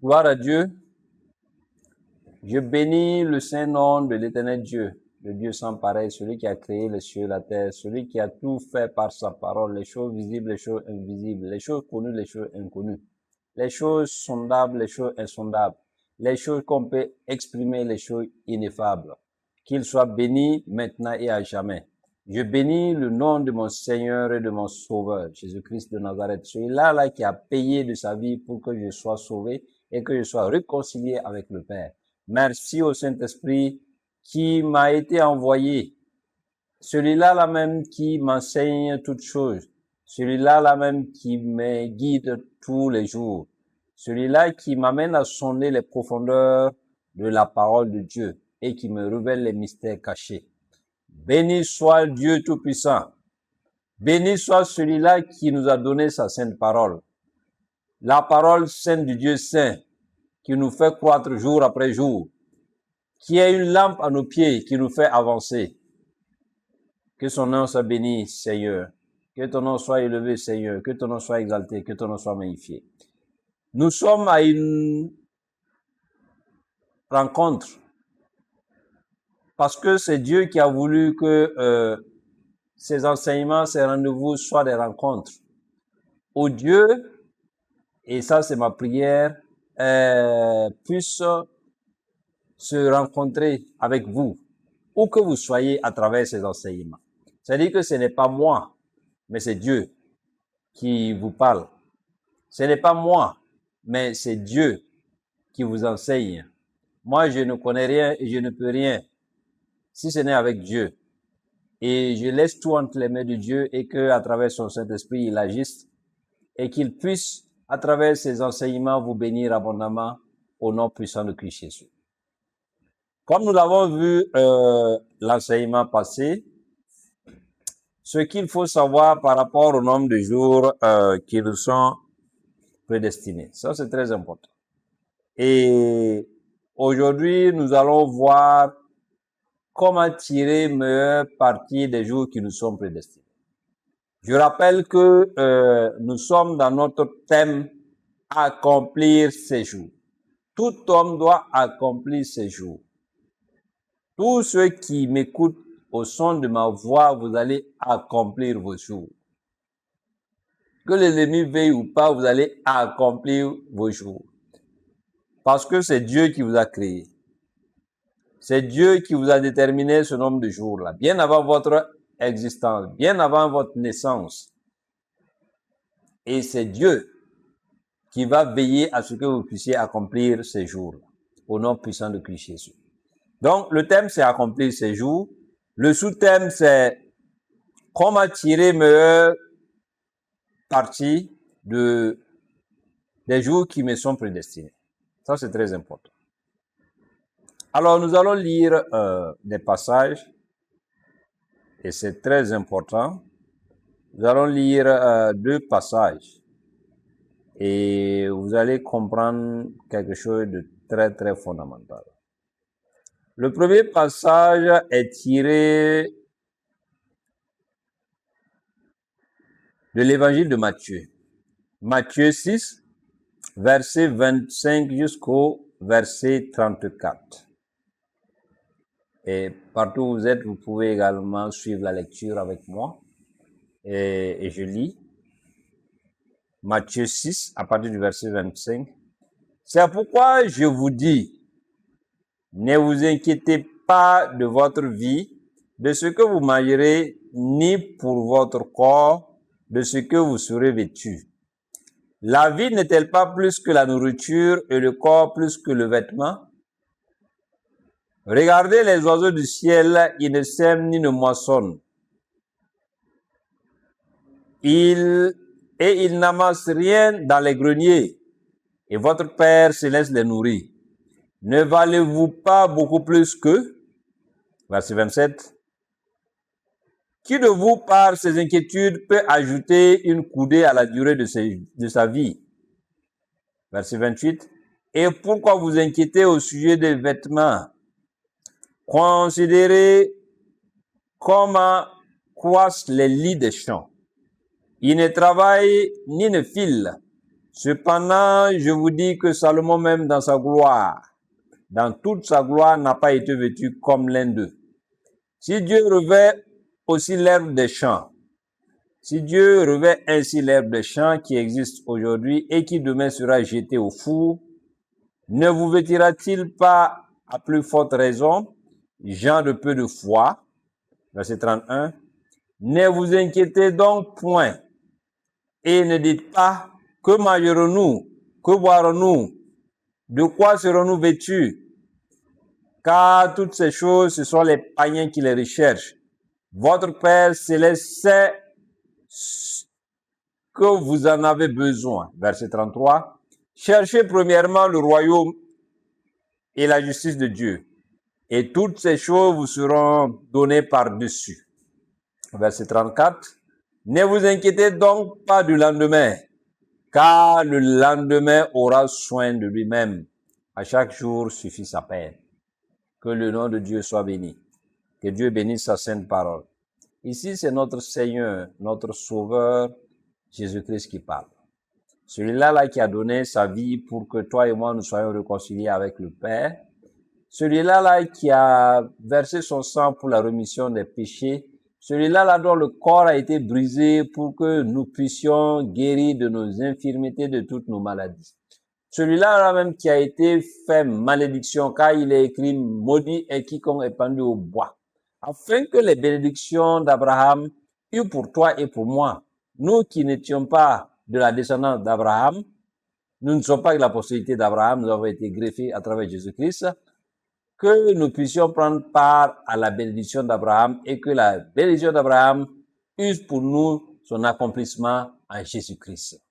Gloire à Dieu. Je bénis le saint nom de l'éternel Dieu, le Dieu sans pareil, celui qui a créé les cieux et la terre, celui qui a tout fait par sa parole, les choses visibles, les choses invisibles, les choses connues, les choses inconnues, les choses sondables, les choses insondables, les choses qu'on peut exprimer, les choses ineffables. Qu'il soit béni maintenant et à jamais. Je bénis le nom de mon Seigneur et de mon Sauveur, Jésus-Christ de Nazareth, celui-là qui a payé de sa vie pour que je sois sauvé et que je sois réconcilié avec le Père. Merci au Saint-Esprit qui m'a été envoyé. Celui-là même qui m'enseigne toutes choses. Celui-là même qui me guide tous les jours. Celui-là qui m'amène à sonder les profondeurs de la parole de Dieu et qui me révèle les mystères cachés. Béni soit Dieu Tout-Puissant. Béni soit celui-là qui nous a donné sa sainte parole. La parole sainte du Dieu saint qui nous fait croître jour après jour, qui est une lampe à nos pieds, qui nous fait avancer. Que son nom soit béni, Seigneur. Que ton nom soit élevé, Seigneur. Que ton nom soit exalté, que ton nom soit magnifié. Nous sommes à une rencontre parce que c'est Dieu qui a voulu que ces enseignements, ces rendez-vous soient des rencontres. Où Dieu, et ça c'est ma prière, puisse se rencontrer avec vous, où que vous soyez à travers ces enseignements. C'est-à-dire que ce n'est pas moi, mais c'est Dieu qui vous parle. Ce n'est pas moi, mais c'est Dieu qui vous enseigne. Moi, je ne connais rien et je ne peux rien si ce n'est avec Dieu. Et je laisse tout entre les mains de Dieu et que, à travers son Saint-Esprit, il agisse et qu'il puisse, à travers ses enseignements, vous bénir abondamment au nom puissant de Christ Jésus. Comme nous l'avons vu l'enseignement passé, ce qu'il faut savoir par rapport au nombre de jours qui nous sont prédestinés. Ça, c'est très important. Et aujourd'hui, nous allons voir comment tirer meilleur parti des jours qui nous sont prédestinés. Je rappelle que nous sommes dans notre thème « Accomplir ses jours ». Tout homme doit accomplir ses jours. Tous ceux qui m'écoutent au son de ma voix, vous allez accomplir vos jours. Que l'ennemi veille ou pas, vous allez accomplir vos jours. Parce que c'est Dieu qui vous a créé. C'est Dieu qui vous a déterminé ce nombre de jours-là, bien avant votre existence, bien avant votre naissance. Et c'est Dieu qui va veiller à ce que vous puissiez accomplir ces jours-là, au nom puissant de Christ Jésus. Donc, le thème, c'est accomplir ces jours. Le sous-thème, c'est comment tirer meilleur parti des jours qui me sont prédestinés. Ça, c'est très important. Alors, nous allons lire des passages, et c'est très important. Nous allons lire 2 passages, et vous allez comprendre quelque chose de très, très fondamental. Le premier passage est tiré de l'évangile de Matthieu. Matthieu 6, verset 25 jusqu'au verset 34. Et partout où vous êtes, vous pouvez également suivre la lecture avec moi. Et je lis Matthieu 6, à partir du verset 25. C'est pourquoi je vous dis, ne vous inquiétez pas de votre vie, de ce que vous mangerez, ni pour votre corps, de ce que vous serez vêtu. La vie n'est-elle pas plus que la nourriture et le corps plus que le vêtement? Regardez les oiseaux du ciel, ils ne sèment ni ne moissonnent. Ils n'amassent rien dans les greniers, et votre Père céleste les nourrit. Ne valez-vous pas beaucoup plus qu'eux? Verset 27. Qui de vous, par ses inquiétudes, peut ajouter une coudée à la durée de sa vie? Verset 28. Et pourquoi vous inquiétez au sujet des vêtements? Considérez comment croissent les lits des champs. Ils ne travaillent ni ne filent. Cependant, je vous dis que Salomon même dans sa gloire, dans toute sa gloire, n'a pas été vêtu comme l'un d'eux. Si Dieu revêt aussi l'herbe des champs, si Dieu revêt ainsi l'herbe des champs qui existe aujourd'hui et qui demain sera jetée au four, ne vous vêtira-t-il pas à plus forte raison, gens de peu de foi, verset 31, ne vous inquiétez donc point et ne dites pas que mangerons-nous, que boirons-nous, de quoi serons-nous vêtus, car toutes ces choses, ce sont les païens qui les recherchent. Votre Père céleste sait que vous en avez besoin. Verset 33. Cherchez premièrement le royaume et la justice de Dieu, et toutes ces choses vous seront données par-dessus. Verset 34. Ne vous inquiétez donc pas du lendemain, car le lendemain aura soin de lui-même. À chaque jour suffit sa peine. Que le nom de Dieu soit béni. Que Dieu bénisse sa sainte parole. Ici, c'est notre Seigneur, notre Sauveur, Jésus-Christ qui parle. Celui-là qui a donné sa vie pour que toi et moi nous soyons réconciliés avec le Père. Celui-là qui a versé son sang pour la rémission des péchés. Celui-là dont le corps a été brisé pour que nous puissions guérir de nos infirmités, de toutes nos maladies. Celui-là même qui a été fait malédiction, car il est écrit maudit est quiconque est pendu au bois. Afin que les bénédictions d'Abraham eussent pour toi et pour moi, nous qui n'étions pas de la descendance d'Abraham, nous ne sommes pas de la postérité d'Abraham, nous avons été greffés à travers Jésus-Christ, que nous puissions prendre part à la bénédiction d'Abraham et que la bénédiction d'Abraham use pour nous son accomplissement en Jésus-Christ.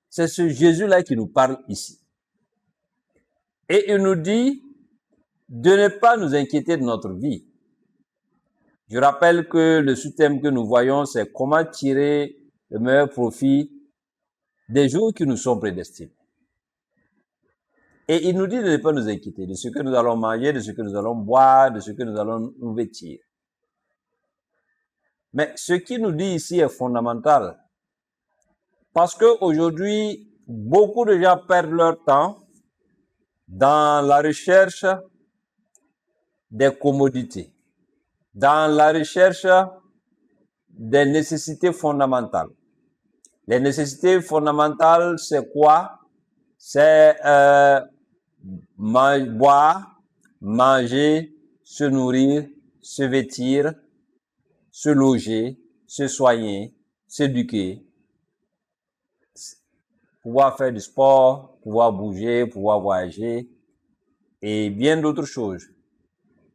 C'est ce Jésus-là qui nous parle ici. Et il nous dit de ne pas nous inquiéter de notre vie. Je rappelle que le sous-thème que nous voyons, c'est comment tirer le meilleur profit des jours qui nous sont prédestinés. Et il nous dit de ne pas nous inquiéter de ce que nous allons manger, de ce que nous allons boire, de ce que nous allons nous vêtir. Mais ce qu'il nous dit ici est fondamental. Parce qu'aujourd'hui, beaucoup de gens perdent leur temps dans la recherche des commodités, dans la recherche des nécessités fondamentales. Les nécessités fondamentales, c'est quoi? C'est boire, manger, se nourrir, se vêtir, se loger, se soigner, s'éduquer, pouvoir faire du sport, pouvoir bouger, pouvoir voyager et bien d'autres choses.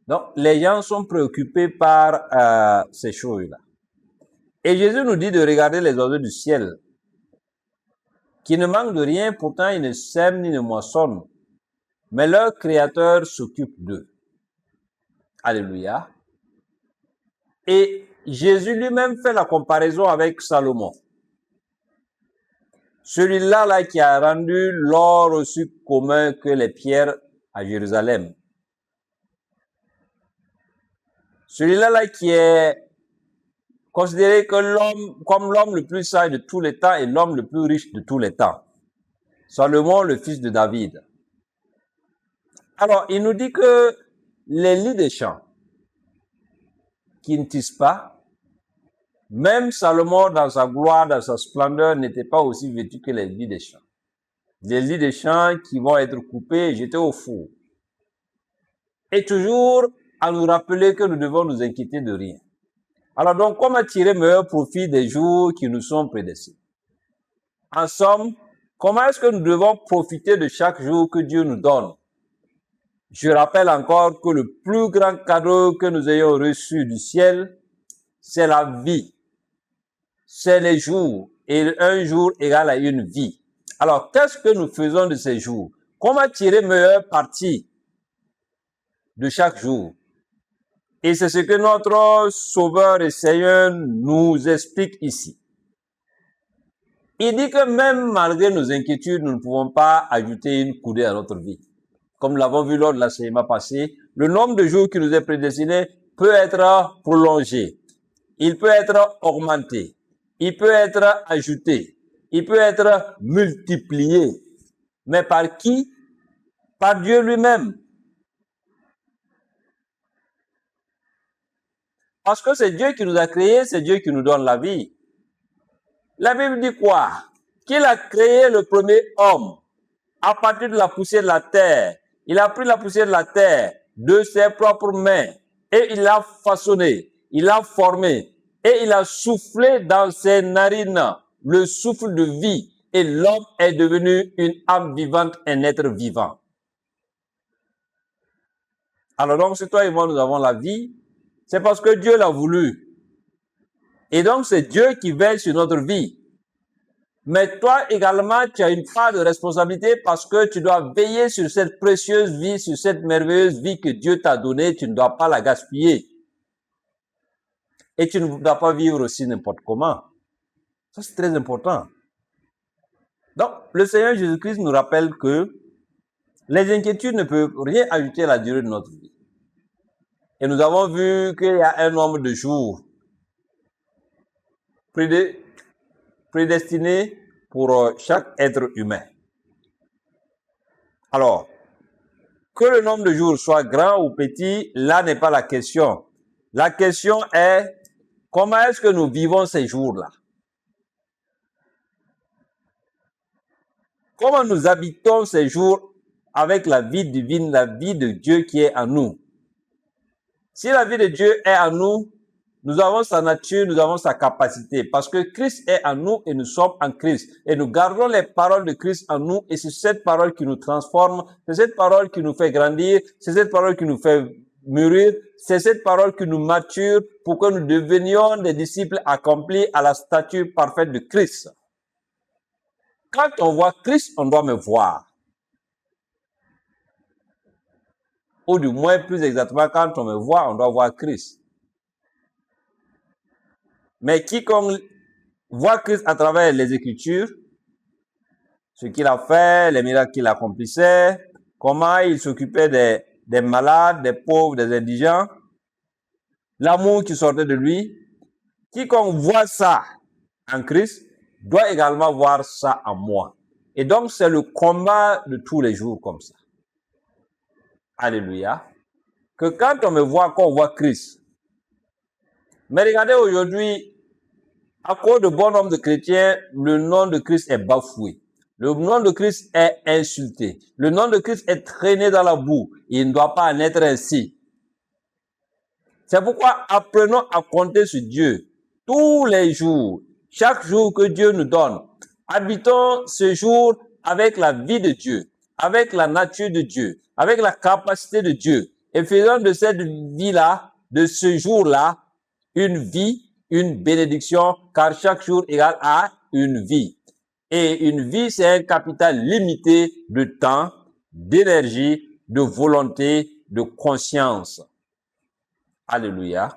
Donc, les gens sont préoccupés par ces choses-là. Et Jésus nous dit de regarder les oiseaux du ciel, qui ne manquent de rien, pourtant ils ne sèment ni ne moissonnent, mais leur Créateur s'occupe d'eux. Alléluia. Et Jésus lui-même fait la comparaison avec Salomon. Celui-là qui a rendu l'or aussi commun que les pierres à Jérusalem. Celui-là qui est considéré comme l'homme le plus sage de tous les temps et l'homme le plus riche de tous les temps. Salomon, le fils de David. Alors, il nous dit que les lits des champs qui ne tissent pas, même Salomon, dans sa gloire, dans sa splendeur, n'était pas aussi vêtu que les lits des champs. Les lits des champs qui vont être coupés et jetés au four. Et toujours à nous rappeler que nous devons nous inquiéter de rien. Alors donc, comment tirer meilleur profit des jours qui nous sont prédestinés? En somme, comment est-ce que nous devons profiter de chaque jour que Dieu nous donne? Je rappelle encore que le plus grand cadeau que nous ayons reçu du ciel, c'est la vie. C'est les jours. Et un jour égale à une vie. Alors, qu'est-ce que nous faisons de ces jours? Comment tirer meilleur parti de chaque jour? Et c'est ce que notre Sauveur et Seigneur nous explique ici. Il dit que même malgré nos inquiétudes, nous ne pouvons pas ajouter une coudée à notre vie. Comme nous l'avons vu lors de l'enseignement passé, le nombre de jours qui nous est prédestiné peut être prolongé. Il peut être augmenté. Il peut être ajouté. il peut être multiplié. Mais par qui? Par Dieu lui-même. Parce que c'est Dieu qui nous a créés, c'est Dieu qui nous donne la vie. La Bible dit quoi? Qu'il a créé le premier homme à partir de la poussière de la terre. Il a pris la poussière de la terre de ses propres mains et il l'a façonné, il l'a formé et il a soufflé dans ses narines le souffle de vie et l'homme est devenu une âme vivante, un être vivant. Alors donc, si toi et moi nous avons la vie, c'est parce que Dieu l'a voulu. Et donc, c'est Dieu qui veille sur notre vie. Mais toi également, tu as une part de responsabilité parce que tu dois veiller sur cette précieuse vie, sur cette merveilleuse vie que Dieu t'a donnée. Tu ne dois pas la gaspiller. Et tu ne dois pas vivre aussi n'importe comment. Ça, c'est très important. Donc, le Seigneur Jésus-Christ nous rappelle que les inquiétudes ne peuvent rien ajouter à la durée de notre vie. Et nous avons vu qu'il y a un nombre de jours prédestinés pour chaque être humain. Alors, que le nombre de jours soit grand ou petit, là n'est pas la question. La question est, comment est-ce que nous vivons ces jours-là? Comment nous habitons ces jours avec la vie divine, la vie de Dieu qui est en nous? Si la vie de Dieu est en nous, nous avons sa nature, nous avons sa capacité, parce que Christ est en nous et nous sommes en Christ. Et nous gardons les paroles de Christ en nous et c'est cette parole qui nous transforme, c'est cette parole qui nous fait grandir, c'est cette parole qui nous fait mûrir, c'est cette parole qui nous mature pour que nous devenions des disciples accomplis à la stature parfaite de Christ. Quand on voit Christ, on doit me voir. Ou du moins, plus exactement, quand on me voit, on doit voir Christ. Mais quiconque voit Christ à travers les Écritures, ce qu'il a fait, les miracles qu'il accomplissait, comment il s'occupait des malades, des pauvres, des indigents, l'amour qui sortait de lui, quiconque voit ça en Christ, doit également voir ça en moi. Et donc, c'est le combat de tous les jours comme ça. Alléluia. Que quand on me voit, qu'on voit Christ. Mais regardez aujourd'hui, à cause de bon nombre de chrétiens, le nom de Christ est bafoué. Le nom de Christ est insulté. Le nom de Christ est traîné dans la boue. Il ne doit pas en être ainsi. C'est pourquoi apprenons à compter sur Dieu tous les jours, chaque jour que Dieu nous donne. Habitons ce jour avec la vie de Dieu, avec la nature de Dieu, avec la capacité de Dieu. Et faisons de cette vie-là, de ce jour-là, une vie, une bénédiction, car chaque jour égale à une vie. Et une vie, c'est un capital limité de temps, d'énergie, de volonté, de conscience. Alléluia.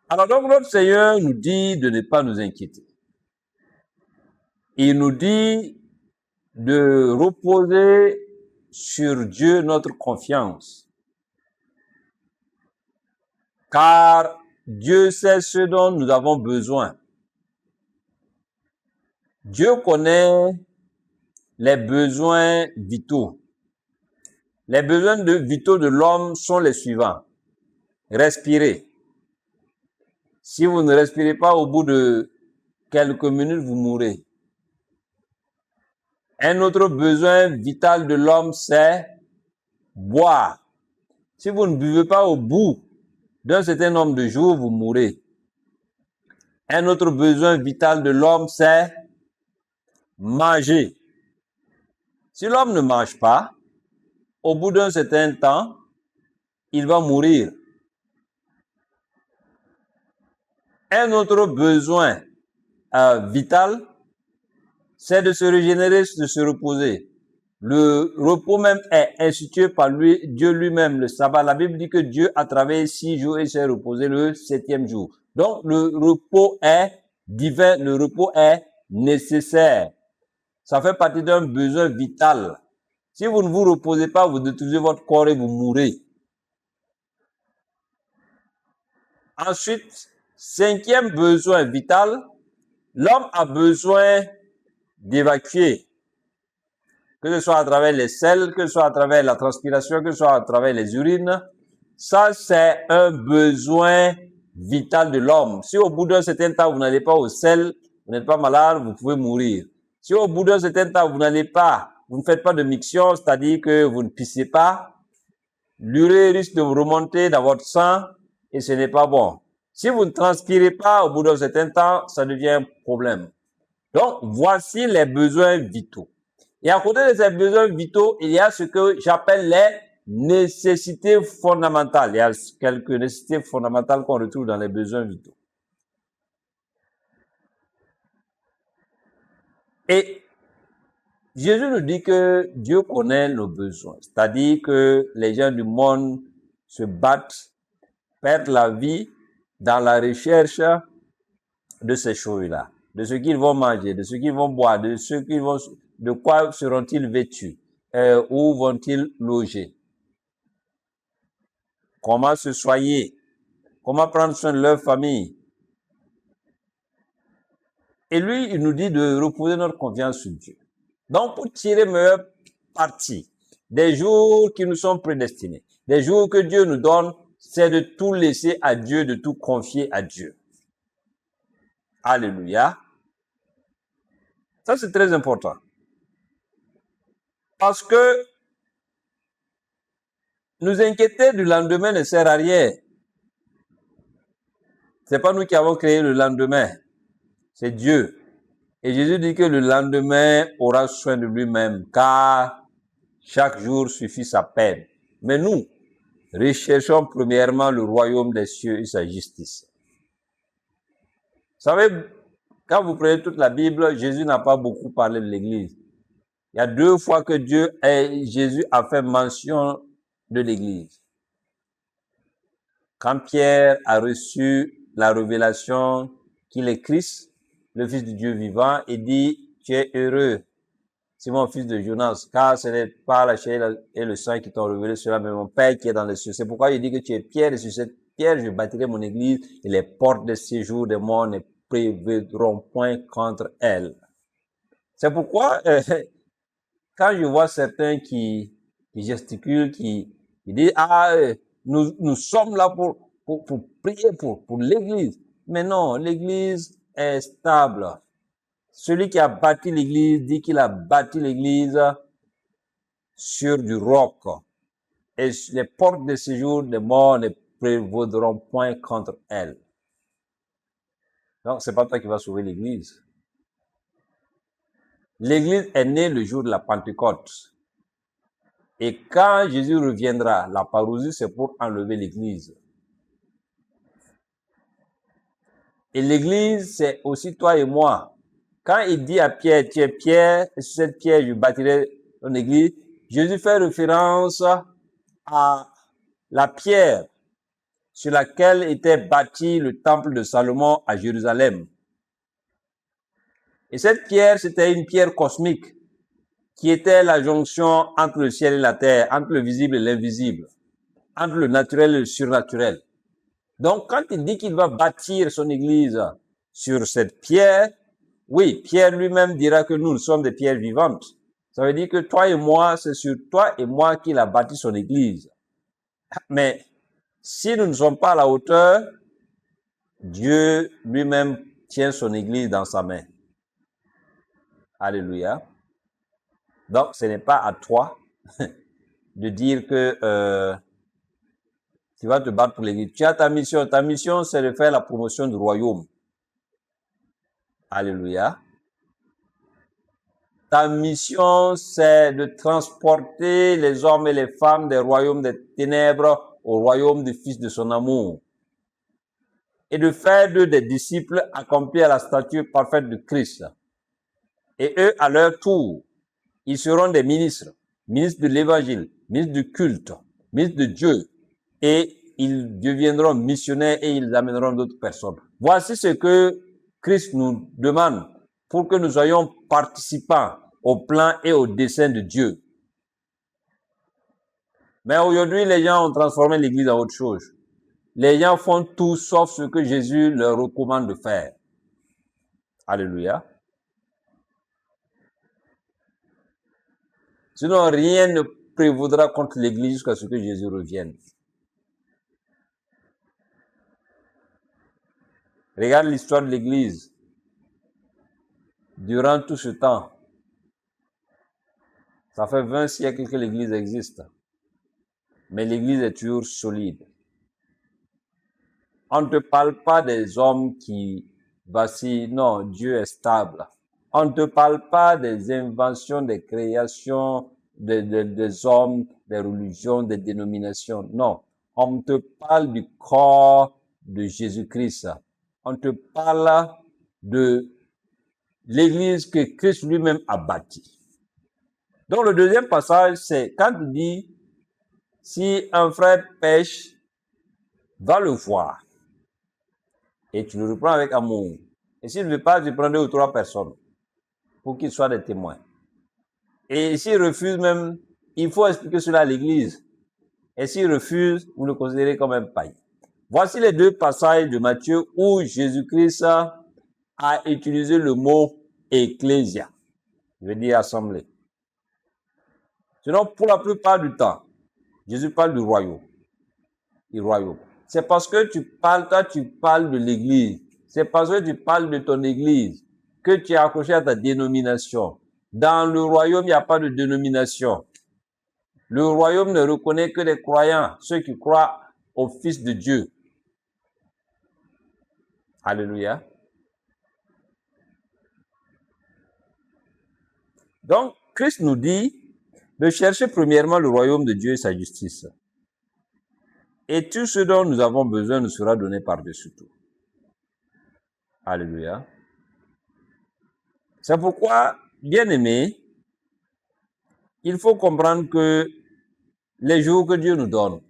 Alors donc notre Seigneur nous dit de ne pas nous inquiéter. Il nous dit de reposer sur Dieu notre confiance. Car Dieu sait ce dont nous avons besoin. Dieu connaît les besoins vitaux. Les besoins vitaux de l'homme sont les suivants. Respirer. Si vous ne respirez pas, au bout de quelques minutes, vous mourrez. Un autre besoin vital de l'homme, c'est boire. Si vous ne buvez pas au bout d'un certain nombre de jours, vous mourrez. Un autre besoin vital de l'homme, c'est manger. Si l'homme ne mange pas, au bout d'un certain temps, il va mourir. Un autre besoin vital, c'est de se régénérer, de se reposer. Le repos même est institué par lui, Dieu lui-même, le sabbat. La Bible dit que Dieu a travaillé 6 jours et s'est reposé le 7e jour. Donc, le repos est divin, le repos est nécessaire. Ça fait partie d'un besoin vital. Si vous ne vous reposez pas, vous détruisez votre corps et vous mourrez. Ensuite, 5e besoin vital, L'homme a besoin d'évacuer, que ce soit à travers les selles, que ce soit à travers la transpiration, que ce soit à travers les urines. Ça, c'est un besoin vital de l'homme. Si au bout d'un certain temps, vous n'allez pas aux selles, vous n'êtes pas malade, vous pouvez mourir. Si au bout d'un certain temps, vous ne faites pas de miction, c'est-à-dire que vous ne pissez pas, l'urée risque de remonter dans votre sang et ce n'est pas bon. Si vous ne transpirez pas au bout d'un certain temps, ça devient un problème. Donc, voici les besoins vitaux. Et à côté de ces besoins vitaux, il y a ce que j'appelle les nécessités fondamentales. Il y a quelques nécessités fondamentales qu'on retrouve dans les besoins vitaux. Et Jésus nous dit que Dieu connaît nos besoins. C'est-à-dire que les gens du monde se battent, perdent la vie dans la recherche de ces choses-là, de ce qu'ils vont manger, de ce qu'ils vont boire, de quoi seront-ils vêtus, où vont-ils loger, comment se soigner, comment prendre soin de leur famille. Et lui, il nous dit de reposer notre confiance sur Dieu. Donc, pour tirer meilleur parti des jours qui nous sont prédestinés, des jours que Dieu nous donne, c'est de tout laisser à Dieu, de tout confier à Dieu. Alléluia. Ça, c'est très important. Parce que nous inquiéter du lendemain ne sert à rien. C'est pas nous qui avons créé le lendemain. C'est Dieu. Et Jésus dit que le lendemain aura soin de lui-même, car chaque jour suffit sa peine. Mais nous, recherchons premièrement le royaume des cieux et sa justice. Vous savez, quand vous prenez toute la Bible, Jésus n'a pas beaucoup parlé de l'Église. Il y a 2 fois que Jésus a fait mention de l'Église. Quand Pierre a reçu la révélation qu'il est Christ, le Fils de Dieu vivant, il dit, tu es heureux, Simon, fils de Jonas, car ce n'est pas la chair et le sang qui t'ont révélé cela, mais mon Père qui est dans les cieux. C'est pourquoi il dit que tu es pierre, et sur cette pierre, je bâtirai mon église, et les portes des séjours des morts ne prévaudront point contre elle. C'est pourquoi, quand je vois certains qui gesticulent, qui disent, nous sommes là pour prier pour l'église. Mais non, l'église est stable. Celui qui a bâti l'église dit qu'il a bâti l'église sur du roc. Et les portes de séjour des morts ne prévaudront point contre elle. Donc, c'est pas toi qui vas sauver l'église. L'église est née le jour de la Pentecôte. Et quand Jésus reviendra, la parousie, c'est pour enlever l'église. Et l'église, c'est aussi toi et moi. Quand il dit à Pierre, tu es pierre, et sur cette pierre, je bâtirai ton église, Jésus fait référence à la pierre sur laquelle était bâti le temple de Salomon à Jérusalem. Et cette pierre, c'était une pierre cosmique qui était la jonction entre le ciel et la terre, entre le visible et l'invisible, entre le naturel et le surnaturel. Donc, quand il dit qu'il va bâtir son église sur cette pierre, oui, Pierre lui-même dira que nous sommes des pierres vivantes. Ça veut dire que toi et moi, c'est sur toi et moi qu'il a bâti son église. Mais si nous ne sommes pas à la hauteur, Dieu lui-même tient son église dans sa main. Alléluia. Donc, ce n'est pas à toi de dire que tu vas te battre pour l'église. Tu as ta mission. Ta mission, c'est de faire la promotion du royaume. Alléluia. Ta mission, c'est de transporter les hommes et les femmes des royaumes des ténèbres au royaume du Fils de son amour. Et de faire d'eux des disciples accomplis à la stature parfaite de Christ. Et eux, à leur tour, ils seront des ministres, ministres de l'évangile, ministres du culte, ministres de Dieu. Et ils deviendront missionnaires et ils amèneront d'autres personnes. Voici ce que Christ nous demande pour que nous soyons participants au plan et au dessein de Dieu. Mais aujourd'hui, les gens ont transformé l'église en autre chose. Les gens font tout sauf ce que Jésus leur recommande de faire. Alléluia. Sinon, rien ne prévaudra contre l'Église jusqu'à ce que Jésus revienne. Regarde l'histoire de l'Église. Durant tout ce temps, ça fait 20 siècles que l'Église existe. Mais l'Église est toujours solide. On ne te parle pas des hommes qui vacillent. Non, Dieu est stable. On ne te parle pas des inventions, des créations des hommes, des religions, des dénominations. Non, on te parle du corps de Jésus-Christ. On te parle de l'Église que Christ lui-même a bâtie. Donc le deuxième passage, c'est quand il dit, si un frère pêche, va le voir. Et tu le reprends avec amour. Et s'il ne veut pas, tu prends 2 ou 3 personnes pour qu'ils soient des témoins. Et s'il refuse même, il faut expliquer cela à l'Église. Et s'il refuse, vous le considérez comme un païen. Voici les 2 passages de Matthieu où Jésus-Christ a utilisé le mot ecclésia. Je veux dire assemblée. Sinon, pour la plupart du temps, Jésus parle du royaume. Du royaume. C'est parce que tu parles de l'Église. C'est parce que tu parles de ton Église que tu es accroché à ta dénomination. Dans le royaume, il n'y a pas de dénomination. Le royaume ne reconnaît que les croyants, ceux qui croient au Fils de Dieu. Alléluia. Donc, Christ nous dit de chercher premièrement le royaume de Dieu et sa justice. Et tout ce dont nous avons besoin nous sera donné par-dessus tout. Alléluia. C'est pourquoi, bien-aimés, il faut comprendre que les jours que Dieu nous donne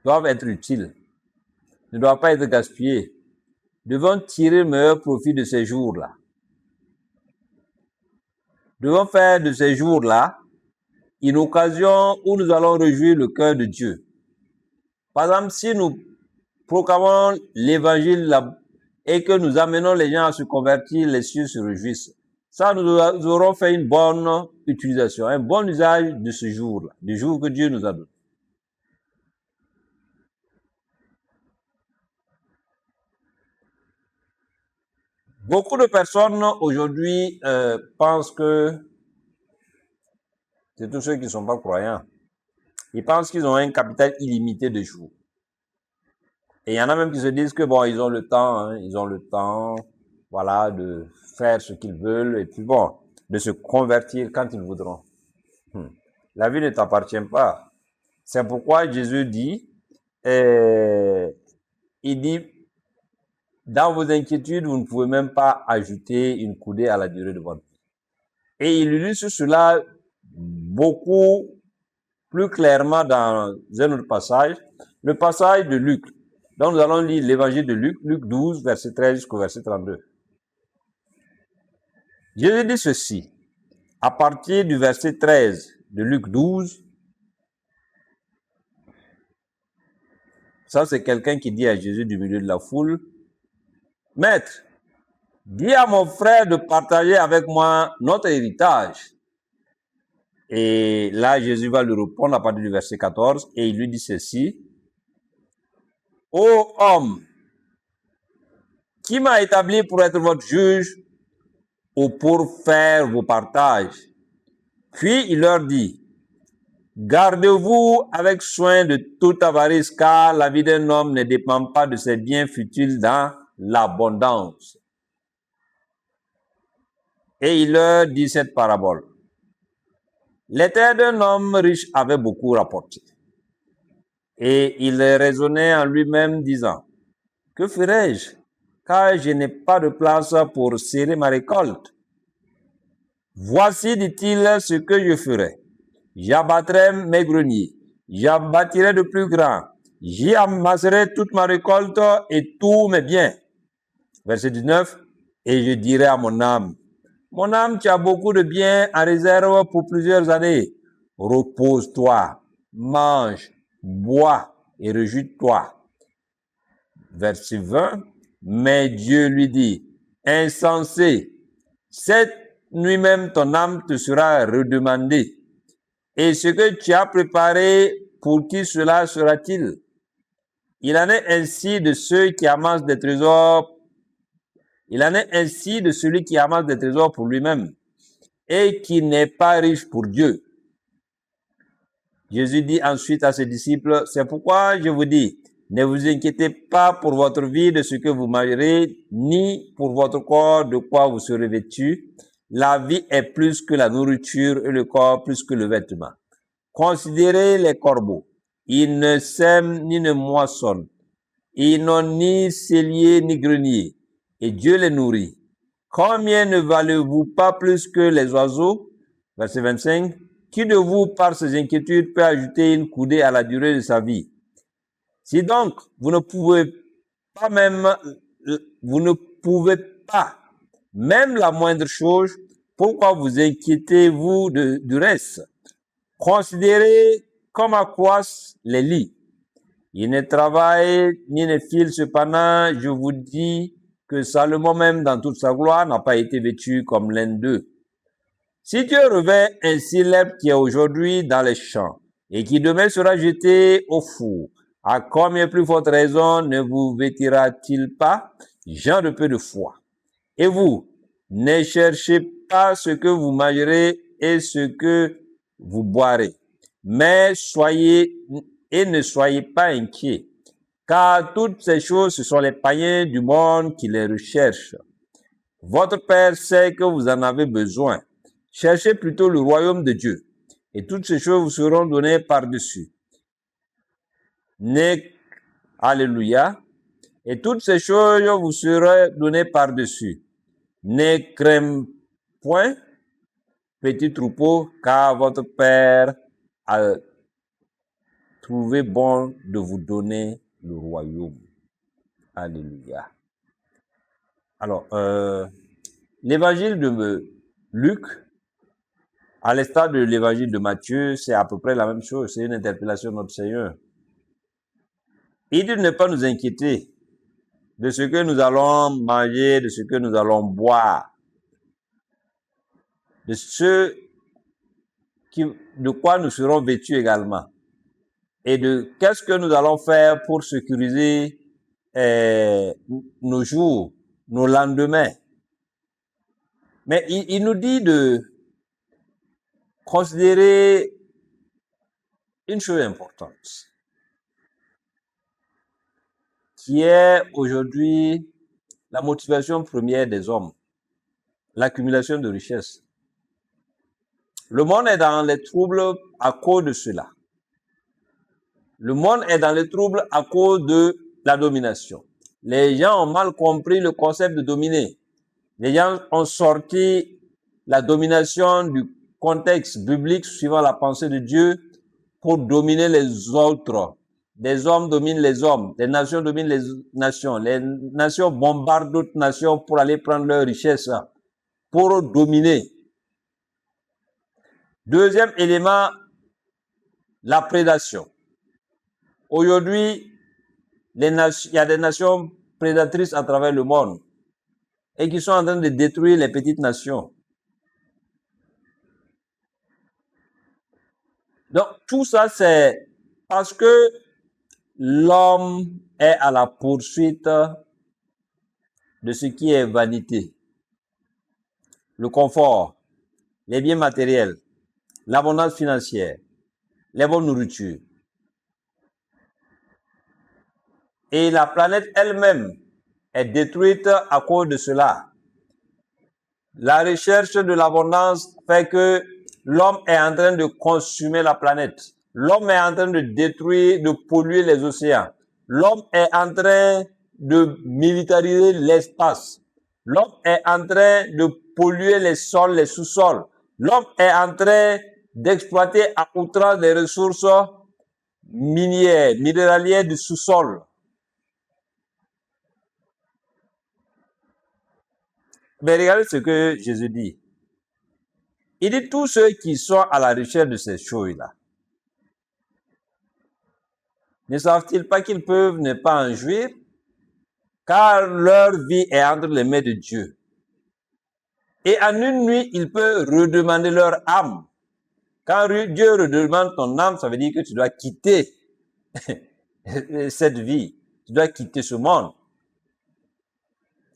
doivent être utiles, ne doivent pas être gaspillés. Nous devons tirer le meilleur profit de ces jours-là. Nous devons faire de ces jours-là une occasion où nous allons réjouir le cœur de Dieu. Par exemple, si nous proclamons l'évangile et que nous amenons les gens à se convertir, les cieux se réjouissent. Ça, nous aurons fait une bonne utilisation, un bon usage de ce jour-là, du jour que Dieu nous a donné. Beaucoup de personnes aujourd'hui pensent que c'est tous ceux qui ne sont pas croyants. Ils pensent qu'ils ont un capital illimité de jours. Et il y en a même qui se disent que bon, ils ont le temps, voilà, de faire ce qu'ils veulent et puis bon, de se convertir quand ils voudront. La vie ne t'appartient pas. C'est pourquoi Jésus dit, il dit, dans vos inquiétudes, vous ne pouvez même pas ajouter une coudée à la durée de votre vie. Et il illustre cela beaucoup plus clairement dans un autre passage, le passage de Luc. Donc nous allons lire l'évangile de Luc, Luc 12, verset 13 jusqu'au verset 32. Jésus dit ceci, à partir du verset 13 de Luc 12, ça c'est quelqu'un qui dit à Jésus du milieu de la foule, « Maître, dis à mon frère de partager avec moi notre héritage. » Et là, Jésus va lui répondre à partir du verset 14 et il lui dit ceci, « Ô homme, qui m'a établi pour être votre juge ou pour faire vos partages? » Puis il leur dit, « Gardez-vous avec soin de toute avarice, car la vie d'un homme ne dépend pas de ses biens futiles dans l'abondance. » Et il leur dit cette parabole. Les terres d'un homme riche avait beaucoup rapporté. Et il raisonnait en lui-même, disant, « Que ferai-je, car je n'ai pas de place pour serrer ma récolte? Voici, dit-il, ce que je ferai. J'abattrai mes greniers, j'en bâtirai de plus grands, j'y amasserai toute ma récolte et tous mes biens. » Verset 19, « Et je dirai à mon âme, mon âme, tu as beaucoup de biens en réserve pour plusieurs années. Repose-toi, mange, bois et réjouis-toi. » Verset 20, Mais Dieu lui dit, insensé, cette nuit même ton âme te sera redemandée. Et ce que tu as préparé, pour qui cela sera-t-il? Il en est ainsi de ceux qui amassent des trésors. Il en est ainsi de celui qui amasse des trésors pour lui-même et qui n'est pas riche pour Dieu. Jésus dit ensuite à ses disciples, c'est pourquoi je vous dis, ne vous inquiétez pas pour votre vie de ce que vous mangerez, ni pour votre corps de quoi vous serez vêtus. La vie est plus que la nourriture et le corps plus que le vêtement. Considérez les corbeaux. Ils ne sèment ni ne moissonnent. Ils n'ont ni cellier ni grenier. Et Dieu les nourrit. Combien ne valez-vous pas plus que les oiseaux? Verset 25. Qui de vous, par ses inquiétudes, peut ajouter une coudée à la durée de sa vie? Si donc, vous ne pouvez pas même la moindre chose, pourquoi vous inquiétez-vous du reste? Considérez comment croissent les lits. Ils ne travaillent ni ne filent, cependant, je vous dis que Salomon même dans toute sa gloire n'a pas été vêtu comme l'un d'eux. Si Dieu revêt ainsi l'herbe qui est aujourd'hui dans les champs et qui demain sera jetée au four, à combien plus forte raison ne vous vêtira-t-il pas, gens de peu de foi? Et vous, ne cherchez pas ce que vous mangerez et ce que vous boirez, mais ne soyez pas inquiets, car toutes ces choses, ce sont les païens du monde qui les recherchent. Votre Père sait que vous en avez besoin. Cherchez plutôt le royaume de Dieu, et toutes ces choses vous seront données par-dessus. Alléluia. Et toutes ces choses vous seront données par-dessus. Ne craignez point, petit troupeau, car votre Père a trouvé bon de vous donner le royaume. Alléluia. Alors, l'évangile de Luc, à l'instar de l'évangile de Matthieu, c'est à peu près la même chose. C'est une interpellation de notre Seigneur. Il dit de ne pas nous inquiéter de ce que nous allons manger, de ce que nous allons boire, de quoi nous serons vêtus également, et de qu'est-ce que nous allons faire pour sécuriser nos jours, nos lendemains. Mais il nous dit de considérer une chose importante, qui est aujourd'hui la motivation première des hommes, l'accumulation de richesses. Le monde est dans les troubles à cause de cela. Le monde est dans les troubles à cause de la domination. Les gens ont mal compris le concept de dominer. Les gens ont sorti la domination du contexte biblique suivant la pensée de Dieu pour dominer les autres. Les hommes dominent les hommes, les nations dominent les nations bombardent d'autres nations pour aller prendre leurs richesses, pour dominer. Deuxième élément, la prédation. Aujourd'hui, il y a des nations prédatrices à travers le monde et qui sont en train de détruire les petites nations. Donc, tout ça, c'est parce que l'homme est à la poursuite de ce qui est vanité. Le confort, les biens matériels, l'abondance financière, les bonnes nourritures. Et la planète elle-même est détruite à cause de cela. La recherche de l'abondance fait que l'homme est en train de consumer la planète. L'homme est en train de détruire, de polluer les océans. L'homme est en train de militariser l'espace. L'homme est en train de polluer les sols, les sous-sols. L'homme est en train d'exploiter à outrance les ressources minières, minéralières du sous-sol. Mais regardez ce que Jésus dit. Il dit tous ceux qui sont à la recherche de ces choses-là. Ne savent-ils pas qu'ils peuvent ne pas en jouir? car leur vie est entre les mains de Dieu. Et en une nuit, il peut redemander leur âme. Quand Dieu redemande ton âme, ça veut dire que tu dois quitter cette vie. Tu dois quitter ce monde.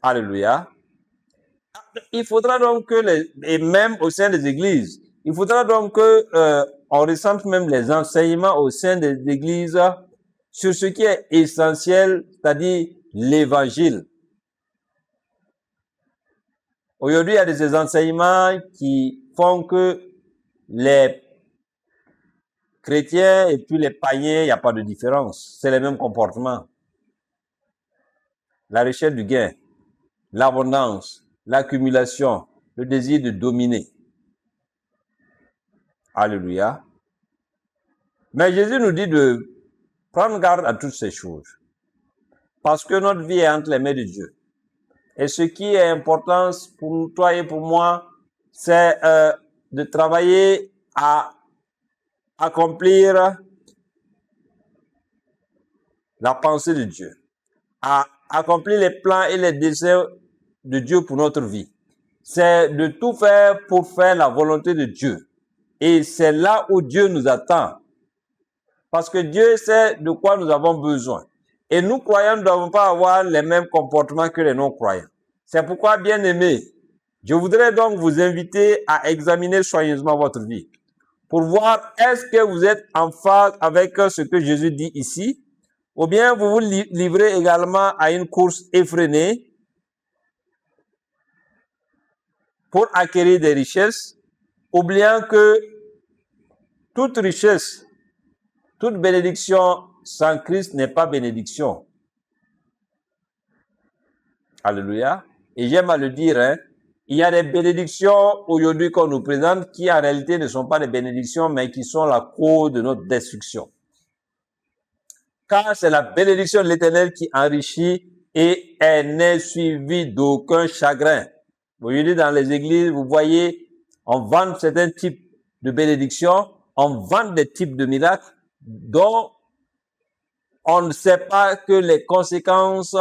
Alléluia. Il faudra donc que, et même au sein des églises, il faudra donc que on ressente même les enseignements au sein des églises sur ce qui est essentiel, c'est-à-dire l'évangile. Aujourd'hui, il y a des enseignements qui font que les chrétiens et puis les païens, il n'y a pas de différence. C'est les mêmes comportements. La recherche du gain, l'abondance, l'accumulation, le désir de dominer. Alléluia. Mais Jésus nous dit de prendre garde à toutes ces choses. Parce que notre vie est entre les mains de Dieu. Et ce qui est important pour toi et pour moi, c'est de travailler à accomplir la pensée de Dieu, à accomplir les plans et les desseins de Dieu pour notre vie. C'est de tout faire pour faire la volonté de Dieu. Et c'est là où Dieu nous attend. Parce que Dieu sait de quoi nous avons besoin. Et nous, croyants, ne devons pas avoir les mêmes comportements que les non-croyants. C'est pourquoi, bien aimés, je voudrais donc vous inviter à examiner soigneusement votre vie pour voir est-ce que vous êtes en phase avec ce que Jésus dit ici, ou bien vous vous livrez également à une course effrénée pour acquérir des richesses, oubliant que toute richesse, toute bénédiction sans Christ n'est pas bénédiction. Alléluia. Et j'aime à le dire, hein, il y a des bénédictions aujourd'hui qu'on nous présente qui en réalité ne sont pas des bénédictions, mais qui sont la cause de notre destruction. Car c'est la bénédiction de l'Éternel qui enrichit et elle n'est suivie d'aucun chagrin. Aujourd'hui, dans les églises, vous voyez, on vend certains types de bénédictions, on vend des types de miracles dont on ne sait pas que les conséquences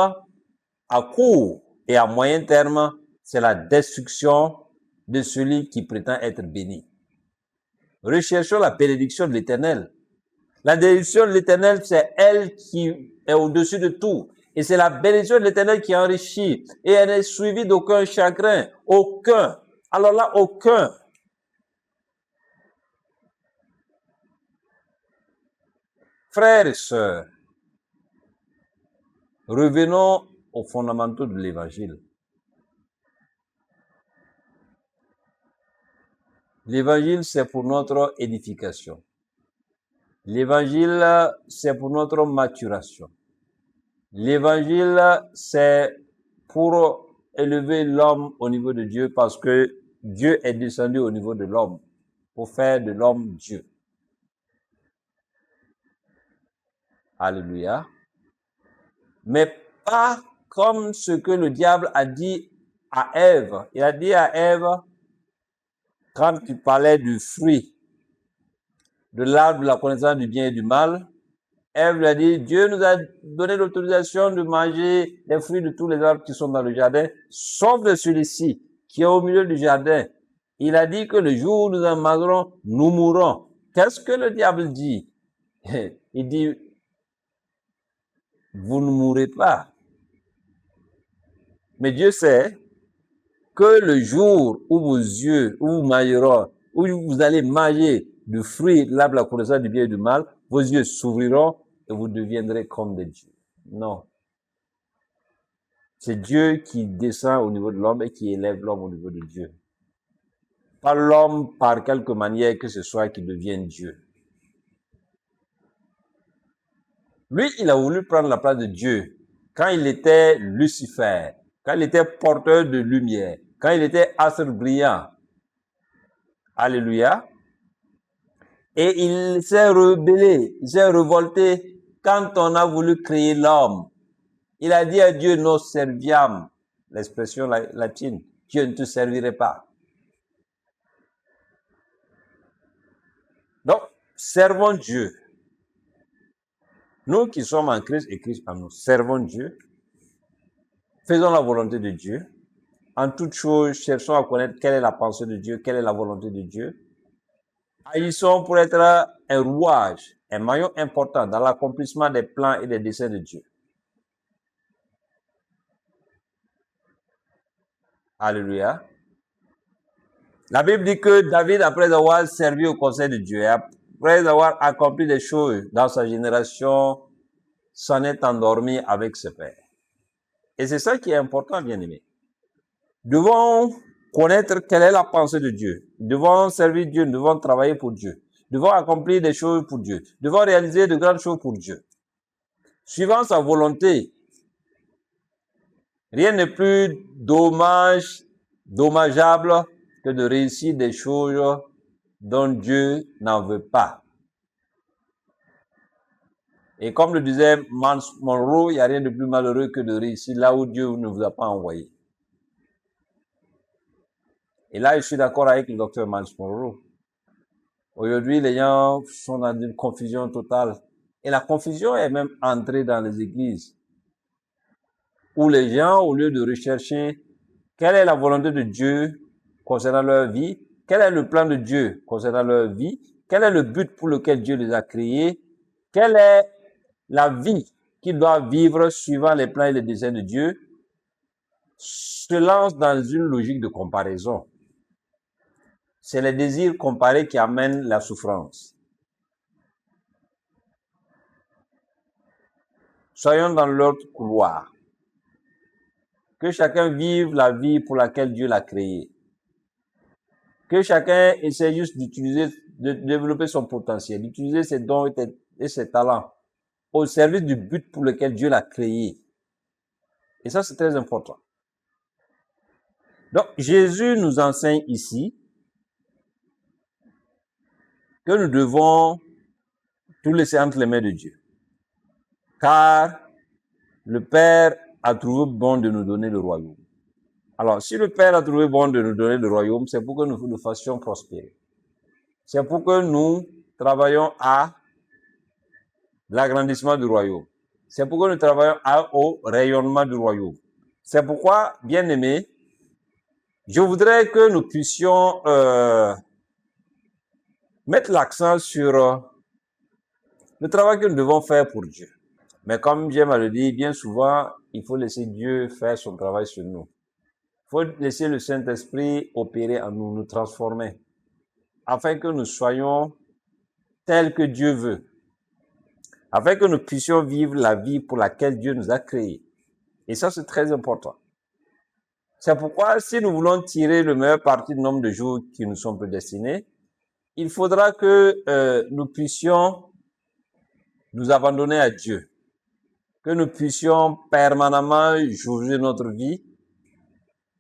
à court et à moyen terme, c'est la destruction de celui qui prétend être béni. Recherchons la bénédiction de l'Éternel. La bénédiction de l'Éternel, c'est elle qui est au-dessus de tout. Et c'est la bénédiction de l'Éternel qui enrichit. Et elle n'est suivie d'aucun chagrin. Aucun. Alors là, aucun. Frères et sœurs, revenons aux fondamentaux de l'Évangile. L'Évangile, c'est pour notre édification. L'Évangile, c'est pour notre maturation. L'Évangile, c'est pour élever l'homme au niveau de Dieu parce que Dieu est descendu au niveau de l'homme pour faire de l'homme Dieu. Alléluia. Mais pas comme ce que le diable a dit à Ève. Il a dit à Ève, quand il parlait du fruit de l'arbre de la connaissance du bien et du mal, Ève lui a dit, Dieu nous a donné l'autorisation de manger les fruits de tous les arbres qui sont dans le jardin, sauf de celui-ci, qui est au milieu du jardin. Il a dit que le jour où nous en mangerons, nous mourrons. Qu'est-ce que le diable dit? Il dit, vous ne mourrez pas. Mais Dieu sait que le jour où vos yeux, où vous mangerez, où vous allez manger du fruit de l'arbre de la connaissance du bien et du mal, vos yeux s'ouvriront et vous deviendrez comme des dieux. Non. C'est Dieu qui descend au niveau de l'homme et qui élève l'homme au niveau de Dieu. Pas l'homme par quelque manière que ce soit qui devienne Dieu. Lui, il a voulu prendre la place de Dieu quand il était Lucifer, quand il était porteur de lumière, quand il était astre brillant. Alléluia. Et il s'est rebellé, il s'est révolté quand on a voulu créer l'homme. Il a dit à Dieu, non serviam, l'expression latine, Dieu ne te servirait pas. Donc, servons Dieu. Nous qui sommes en Christ et Christ en nous, servons Dieu. Faisons la volonté de Dieu. En toute chose, cherchons à connaître quelle est la pensée de Dieu, quelle est la volonté de Dieu. Agissons pour être un rouage, un maillon important dans l'accomplissement des plans et des desseins de Dieu. Alléluia. La Bible dit que David, après avoir servi au conseil de Dieu, après avoir accompli des choses dans sa génération, s'en est endormi avec ses pères. Et c'est ça qui est important, bien aimé. Nous devons connaître quelle est la pensée de Dieu. Nous devons servir Dieu, nous devons travailler pour Dieu. Nous devons accomplir des choses pour Dieu. Nous devons réaliser de grandes choses pour Dieu. Suivant sa volonté, rien n'est plus dommageable que de réussir des choses dont Dieu n'en veut pas. Et comme le disait Miles Monroe, il n'y a rien de plus malheureux que de réussir là où Dieu ne vous a pas envoyé. Et là, je suis d'accord avec le docteur Miles Monroe. Aujourd'hui, les gens sont dans une confusion totale. Et la confusion est même entrée dans les églises, où les gens, au lieu de rechercher quelle est la volonté de Dieu concernant leur vie, quel est le plan de Dieu concernant leur vie, quel est le but pour lequel Dieu les a créés, quelle est la vie qu'ils doivent vivre suivant les plans et les desseins de Dieu, se lancent dans une logique de comparaison. C'est les désirs comparés qui amènent la souffrance. Soyons dans l'autre couloir. Que chacun vive la vie pour laquelle Dieu l'a créé. Que chacun essaie juste de développer son potentiel, d'utiliser ses dons et ses talents au service du but pour lequel Dieu l'a créé. Et ça, c'est très important. Donc, Jésus nous enseigne ici que nous devons tout laisser entre les mains de Dieu. Car le Père a trouvé bon de nous donner le royaume. Alors, si le Père a trouvé bon de nous donner le royaume, c'est pour que nous le fassions prospérer. C'est pour que nous travaillions à l'agrandissement du royaume. C'est pour que nous travaillions au rayonnement du royaume. C'est pourquoi, bien aimés, je voudrais que nous puissions mettre l'accent sur le travail que nous devons faire pour Dieu. Mais comme j'aime à le dire, bien souvent, il faut laisser Dieu faire son travail sur nous. Il faut laisser le Saint-Esprit opérer en nous, nous transformer, afin que nous soyons tels que Dieu veut, afin que nous puissions vivre la vie pour laquelle Dieu nous a créés. Et ça, c'est très important. C'est pourquoi, si nous voulons tirer le meilleur parti du nombre de jours qui nous sont prédestinés, il faudra que nous puissions nous abandonner à Dieu, que nous puissions permanemment jauger notre vie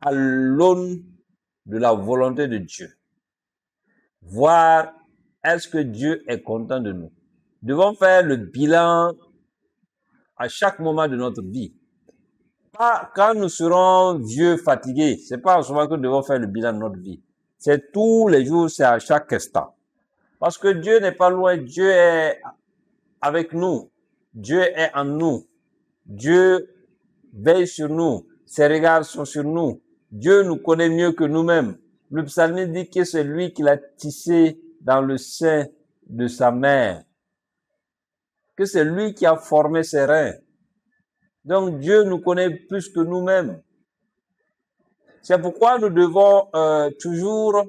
à l'aune de la volonté de Dieu. Voir est-ce que Dieu est content de nous. Nous devons faire le bilan à chaque moment de notre vie. Pas quand nous serons vieux, fatigués. C'est pas en ce moment que nous devons faire le bilan de notre vie. C'est tous les jours, c'est à chaque instant. Parce que Dieu n'est pas loin, Dieu est avec nous. Dieu est en nous. Dieu veille sur nous. Ses regards sont sur nous. Dieu nous connaît mieux que nous-mêmes. Le psalmiste dit que c'est lui qui l'a tissé dans le sein de sa mère. Que c'est lui qui a formé ses reins. Donc Dieu nous connaît plus que nous-mêmes. C'est pourquoi nous devons toujours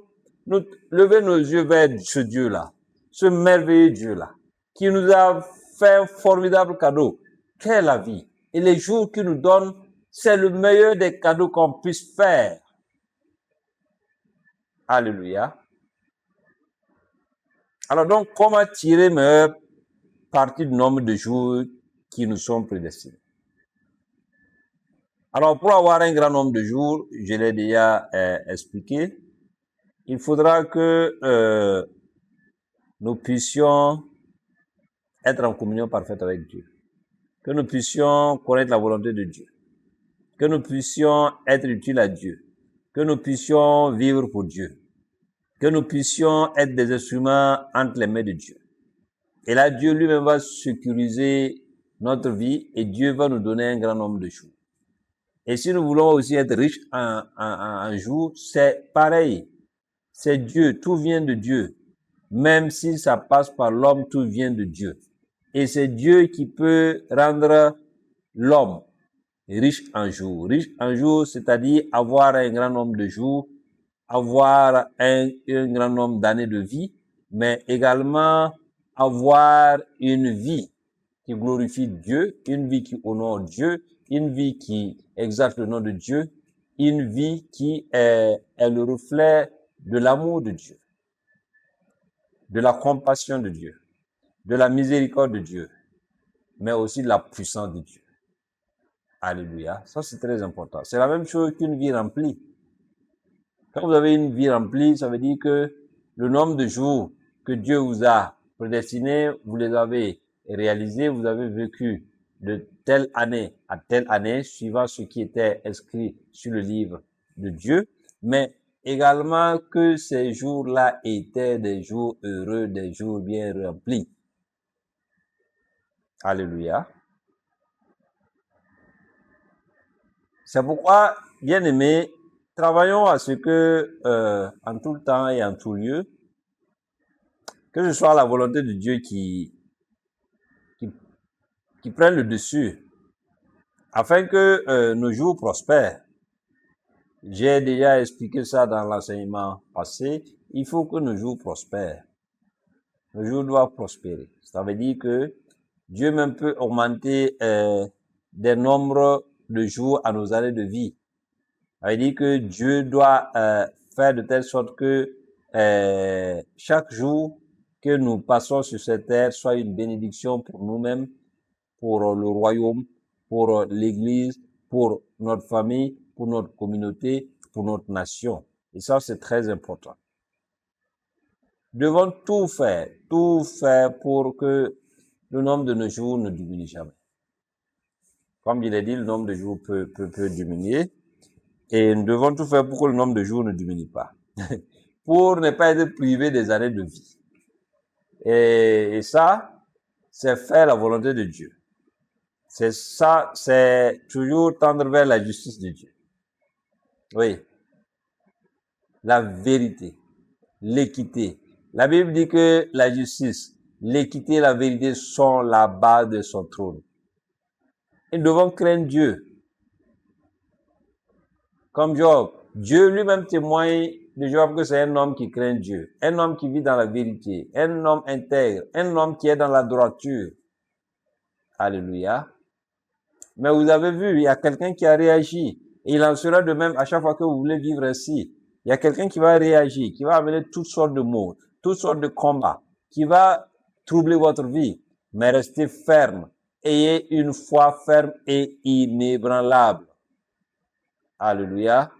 nous lever nos yeux vers ce Dieu-là, ce merveilleux Dieu-là, qui nous a fait un formidable cadeau, qu'est la vie. Et les jours qu'il nous donne, c'est le meilleur des cadeaux qu'on puisse faire. Alléluia. Alors donc, comment tirer meilleur parti du nombre de jours qui nous sont prédestinés? Alors, pour avoir un grand nombre de jours, je l'ai déjà expliqué, il faudra que nous puissions être en communion parfaite avec Dieu, que nous puissions connaître la volonté de Dieu, que nous puissions être utiles à Dieu, que nous puissions vivre pour Dieu, que nous puissions être des instruments entre les mains de Dieu. Et là, Dieu lui-même va sécuriser notre vie et Dieu va nous donner un grand nombre de choses. Et si nous voulons aussi être riches un jour, c'est pareil. C'est Dieu, tout vient de Dieu. Même si ça passe par l'homme, tout vient de Dieu. Et c'est Dieu qui peut rendre l'homme riche un jour. Riche un jour, c'est-à-dire avoir un grand nombre de jours, avoir un grand nombre d'années de vie, mais également avoir une vie qui glorifie Dieu, une vie qui honore Dieu, une vie qui exalte le nom de Dieu, une vie qui est le reflet de l'amour de Dieu, de la compassion de Dieu, de la miséricorde de Dieu, mais aussi de la puissance de Dieu. Alléluia. Ça, c'est très important. C'est la même chose qu'une vie remplie. Quand vous avez une vie remplie, ça veut dire que le nombre de jours que Dieu vous a prédestinés, vous les avez réalisés, vous avez vécu de telle année à telle année, suivant ce qui était inscrit sur le livre de Dieu, mais également que ces jours-là étaient des jours heureux, des jours bien remplis. Alléluia. C'est pourquoi, bien aimés, travaillons à ce que, en tout temps et en tout lieu, que ce soit la volonté de Dieu qui prenne le dessus, afin que nos jours prospèrent. J'ai déjà expliqué ça dans l'enseignement passé. Il faut que nos jours prospèrent. Nos jours doivent prospérer. Ça veut dire que Dieu même peut augmenter des nombres de jours à nos années de vie. Ça veut dire que Dieu doit faire de telle sorte que chaque jour que nous passons sur cette terre soit une bénédiction pour nous-mêmes, pour le royaume, pour l'Église, pour notre famille, pour notre communauté, pour notre nation. Et ça, c'est très important. Nous devons tout faire pour que le nombre de nos jours ne diminue jamais. Comme il est dit, le nombre de jours peut diminuer. Et nous devons tout faire pour que le nombre de jours ne diminue pas. Pour ne pas être privé des années de vie. Et ça, c'est faire la volonté de Dieu. C'est ça, c'est toujours tendre vers la justice de Dieu. Oui. La vérité, l'équité. La Bible dit que la justice, l'équité et la vérité sont la base de son trône. Et nous devons craindre Dieu. Comme Job, Dieu lui-même témoigne de Job que c'est un homme qui craint Dieu, un homme qui vit dans la vérité, un homme intègre, un homme qui est dans la droiture. Alléluia. Mais vous avez vu, il y a quelqu'un qui a réagi. Et il en sera de même à chaque fois que vous voulez vivre ainsi. Il y a quelqu'un qui va réagir, qui va amener toutes sortes de mots, toutes sortes de combats, qui va troubler votre vie. Mais restez ferme. Ayez une foi ferme et inébranlable. Alléluia.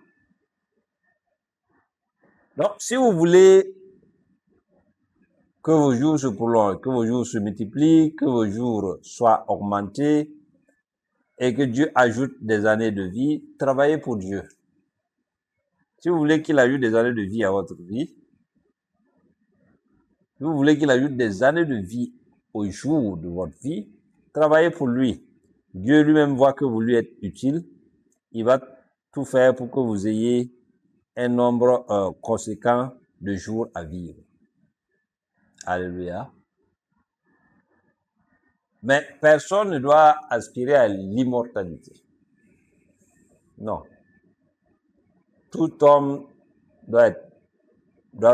Donc, si vous voulez que vos jours se prolongent, que vos jours se multiplient, que vos jours soient augmentés et que Dieu ajoute des années de vie, travaillez pour Dieu. Si vous voulez qu'il ajoute des années de vie à votre vie, si vous voulez qu'il ajoute des années de vie au jour de votre vie, travaillez pour lui. Dieu lui-même voit que vous lui êtes utile. Il va tout faire pour que vous ayez un nombre conséquent de jours à vivre. Alléluia. Mais personne ne doit aspirer à l'immortalité. Non. Tout homme doit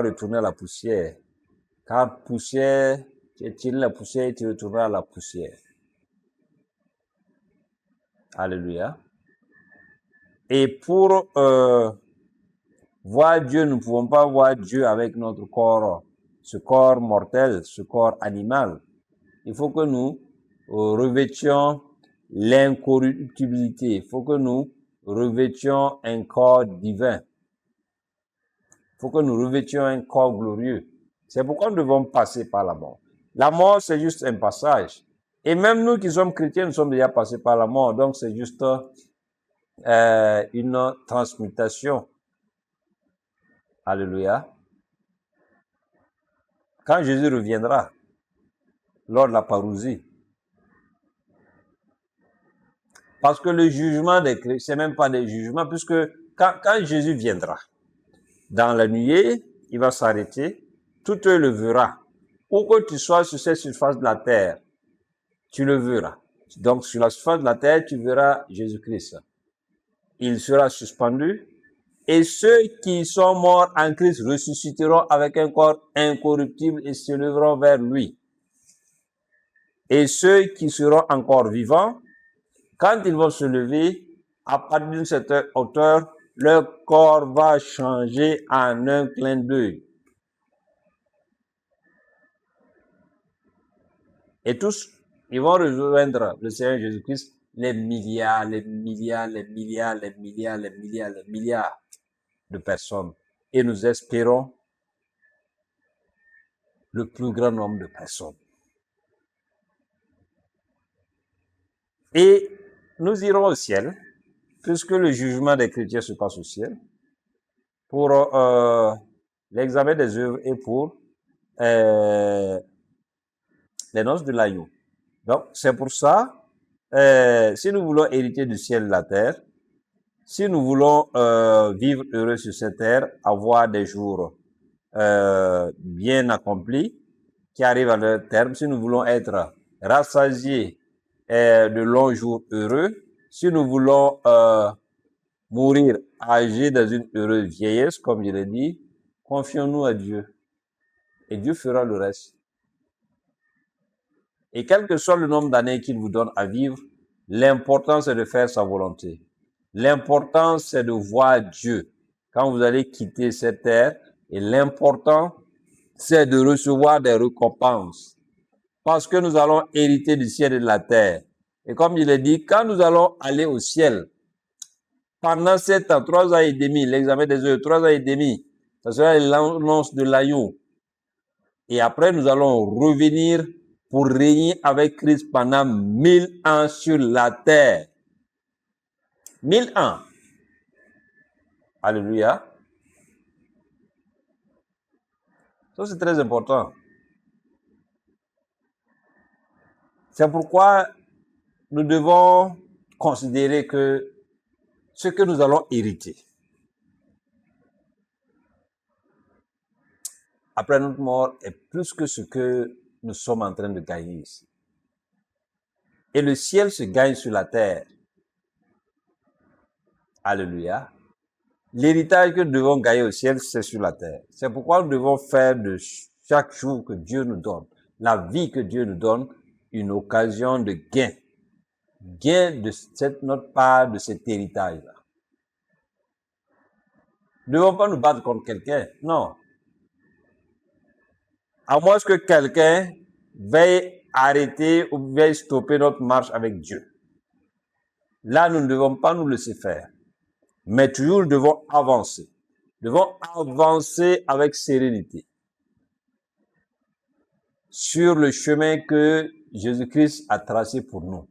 retourner à la poussière. Car poussière, tu es tiré la poussière et tu retourneras à la poussière. Alléluia. Et pour voir Dieu, nous ne pouvons pas voir Dieu avec notre corps, ce corps mortel, ce corps animal. Il faut que nous revêtions l'incorruptibilité. Il faut que nous revêtions un corps divin. Il faut que nous revêtions un corps glorieux. C'est pourquoi nous devons passer par la mort. La mort, c'est juste un passage. Et même nous qui sommes chrétiens, nous sommes déjà passés par la mort. Donc, c'est juste une transmutation. Alléluia. Quand Jésus reviendra, lors de la parousie, Parce que le jugement des chrétiens, c'est même pas des jugements, puisque quand Jésus viendra, dans la nuée, il va s'arrêter, tout œil le verra. Où que tu sois sur cette surface de la terre, tu le verras. Donc, sur la surface de la terre, tu verras Jésus-Christ. Il sera suspendu, et ceux qui sont morts en Christ ressusciteront avec un corps incorruptible et se lèveront vers lui. Et ceux qui seront encore vivants, quand ils vont se lever, à partir d'une certaine hauteur, leur corps va changer en un clin d'œil. Et tous, ils vont rejoindre le Seigneur Jésus-Christ, les milliards de personnes. Et nous espérons le plus grand nombre de personnes. Et nous irons au ciel, puisque le jugement des chrétiens se passe au ciel, pour l'examen des œuvres et pour les noces de l'agneau. Donc, c'est pour ça, si nous voulons hériter du ciel et de la terre, si nous voulons vivre heureux sur cette terre, avoir des jours bien accomplis, qui arrivent à leur terme, si nous voulons être rassasiés de longs jours heureux, si nous voulons mourir âgés dans une heureuse vieillesse, comme je l'ai dit, confions-nous à Dieu. Et Dieu fera le reste. Et quel que soit le nombre d'années qu'il vous donne à vivre, l'important c'est de faire sa volonté. L'important c'est de voir Dieu quand vous allez quitter cette terre. Et l'important c'est de recevoir des récompenses. Parce que nous allons hériter du ciel et de la terre. Et comme il est dit, quand nous allons aller au ciel, pendant 7 ans, 3 ans et demi, l'examen des œuvres, 3 ans et demi, ça sera l'annonce de l'agneau. Et après, nous allons revenir pour régner avec Christ pendant 1000 ans sur la terre. 1000 ans. Alléluia. Ça, c'est très important. C'est pourquoi nous devons considérer que ce que nous allons hériter après notre mort est plus que ce que nous sommes en train de gagner ici. Et le ciel se gagne sur la terre. Alléluia. L'héritage que nous devons gagner au ciel, c'est sur la terre. C'est pourquoi nous devons faire de chaque jour que Dieu nous donne, la vie que Dieu nous donne, une occasion de gain. Gain de notre part de cet héritage-là. Nous ne devons pas nous battre contre quelqu'un, non. À moins que quelqu'un veuille arrêter ou veuille stopper notre marche avec Dieu. Là, nous ne devons pas nous laisser faire. Mais toujours, nous devons avancer. Nous devons avancer avec sérénité sur le chemin que Jésus-Christ a tracé pour nous.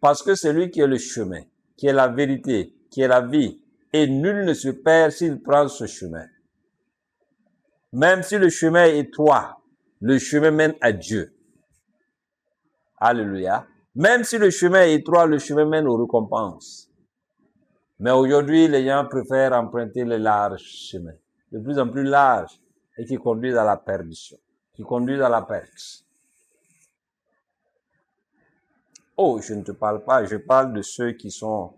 Parce que c'est lui qui est le chemin, qui est la vérité, qui est la vie. Et nul ne se perd s'il prend ce chemin. Même si le chemin est étroit, le chemin mène à Dieu. Alléluia. Même si le chemin est étroit, le chemin mène aux récompenses. Mais aujourd'hui, les gens préfèrent emprunter les larges chemins, de plus en plus larges, et qui conduisent à la perdition, qui conduisent à la perte. Oh, je ne te parle pas, je parle de ceux qui sont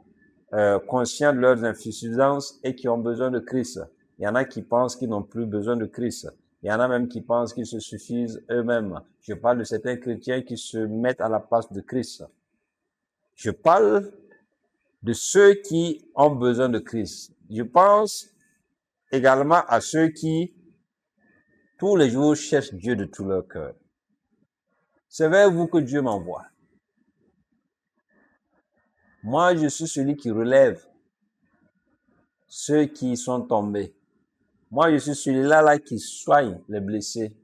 conscients de leurs insuffisances et qui ont besoin de Christ. Il y en a qui pensent qu'ils n'ont plus besoin de Christ. Il y en a même qui pensent qu'ils se suffisent eux-mêmes. Je parle de certains chrétiens qui se mettent à la place de Christ. Je parle de ceux qui ont besoin de Christ. Je pense également à ceux qui, tous les jours, cherchent Dieu de tout leur cœur. C'est vers vous que Dieu m'envoie. Moi, je suis celui qui relève ceux qui sont tombés. Moi, je suis celui-là qui soigne les blessés.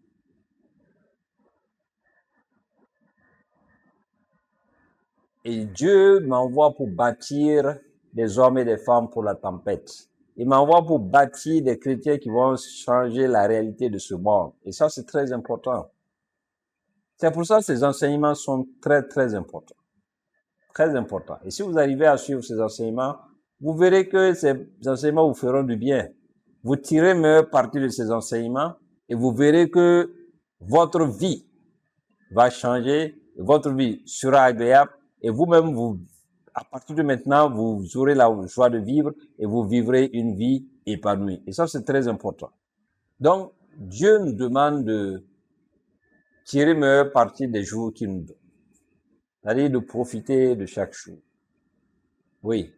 Et Dieu m'envoie pour bâtir des hommes et des femmes pour la tempête. Il m'envoie pour bâtir des chrétiens qui vont changer la réalité de ce monde. Et ça, c'est très important. C'est pour ça que ces enseignements sont très, très importants. Très important. Et si vous arrivez à suivre ces enseignements, vous verrez que ces enseignements vous feront du bien. Vous tirez meilleur parti de ces enseignements et vous verrez que votre vie va changer, votre vie sera agréable et vous-même, à partir de maintenant, vous aurez la joie de vivre et vous vivrez une vie épanouie. Et ça, c'est très important. Donc, Dieu nous demande de tirer meilleur parti des jours qu'il nous donne. C'est-à-dire de profiter de chaque jour. Oui.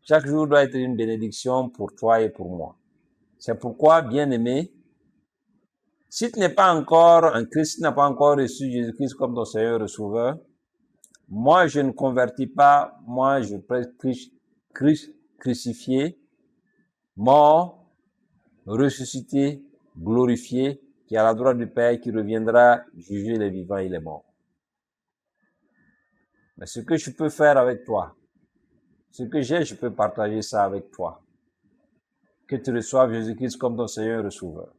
Chaque jour doit être une bénédiction pour toi et pour moi. C'est pourquoi, bien-aimé, si tu n'es pas encore un Christ, tu n'as pas encore reçu Jésus-Christ comme ton Seigneur et Sauveur, moi, je ne convertis pas, moi, je prêche Christ crucifié, mort, ressuscité, glorifié, qui est à la droite du Père, qui reviendra juger les vivants et les morts. Mais ce que je peux faire avec toi, ce que j'ai, je peux partager ça avec toi. Que tu reçoives Jésus-Christ comme ton Seigneur et Sauveur.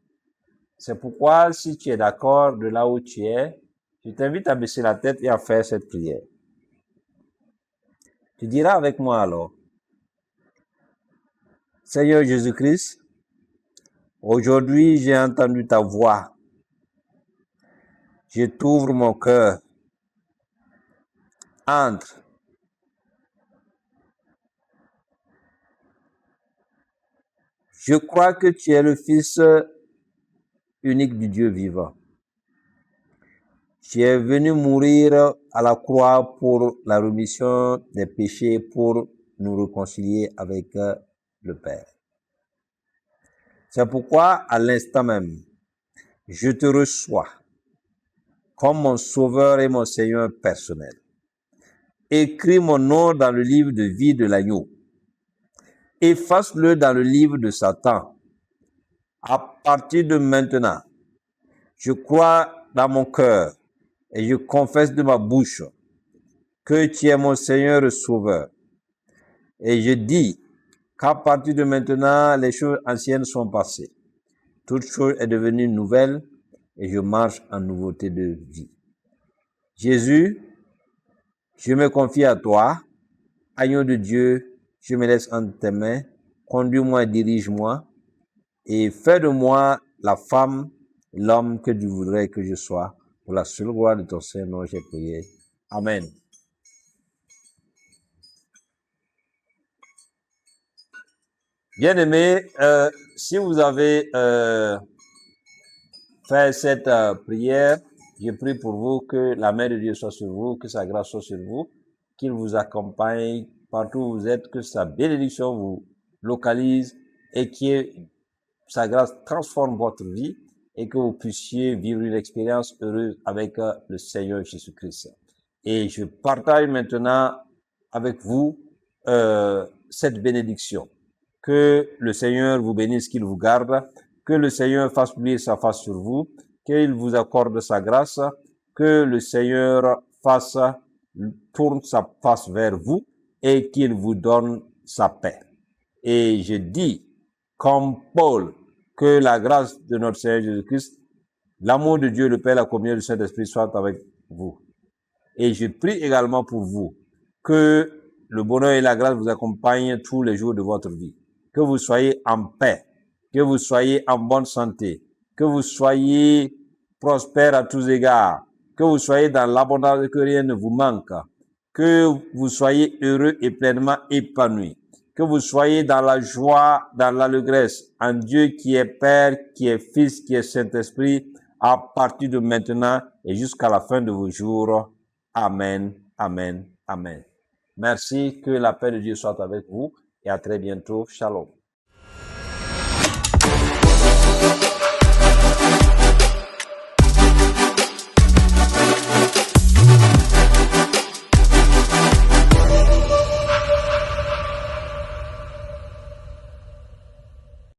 C'est pourquoi, si tu es d'accord de là où tu es, je t'invite à baisser la tête et à faire cette prière. Tu diras avec moi alors, Seigneur Jésus-Christ, aujourd'hui j'ai entendu ta voix. Je t'ouvre mon cœur. Entre. Je crois que tu es le Fils unique du Dieu vivant. Tu es venu mourir à la croix pour la rémission des péchés, pour nous réconcilier avec le Père. C'est pourquoi, à l'instant même, je te reçois comme mon Sauveur et mon Seigneur personnel. Écris mon nom dans le livre de vie de l'agneau. Efface-le dans le livre de Satan. À partir de maintenant, je crois dans mon cœur et je confesse de ma bouche que tu es mon Seigneur et Sauveur. Et je dis qu'à partir de maintenant, les choses anciennes sont passées. Toute chose est devenue nouvelle et je marche en nouveauté de vie. Jésus, je me confie à toi. Agneau de Dieu, je me laisse entre tes mains. Conduis-moi, dirige-moi et fais de moi la femme, l'homme que tu voudrais que je sois. Pour la seule gloire de ton Saint-Nom, j'ai prié. Amen. Bien-aimés, si vous avez fait cette prière, je prie pour vous que la main de Dieu soit sur vous, que sa grâce soit sur vous, qu'il vous accompagne partout où vous êtes, que sa bénédiction vous localise et que sa grâce transforme votre vie et que vous puissiez vivre une expérience heureuse avec le Seigneur Jésus-Christ. Et je partage maintenant avec vous cette bénédiction. Que le Seigneur vous bénisse, qu'il vous garde, que le Seigneur fasse briller sa face sur vous, qu'il vous accorde sa grâce, que le Seigneur tourne sa face vers vous et qu'il vous donne sa paix. Et je dis, comme Paul, que la grâce de notre Seigneur Jésus-Christ, l'amour de Dieu le Père, la communion du Saint-Esprit soit avec vous. Et je prie également pour vous que le bonheur et la grâce vous accompagnent tous les jours de votre vie. Que vous soyez en paix, que vous soyez en bonne santé, que vous soyez prospères à tous égards, que vous soyez dans l'abondance, que rien ne vous manque, que vous soyez heureux et pleinement épanouis, que vous soyez dans la joie, dans l'allégresse, en Dieu qui est Père, qui est Fils, qui est Saint-Esprit, à partir de maintenant et jusqu'à la fin de vos jours. Amen, amen, amen. Merci, que la paix de Dieu soit avec vous et à très bientôt. Shalom.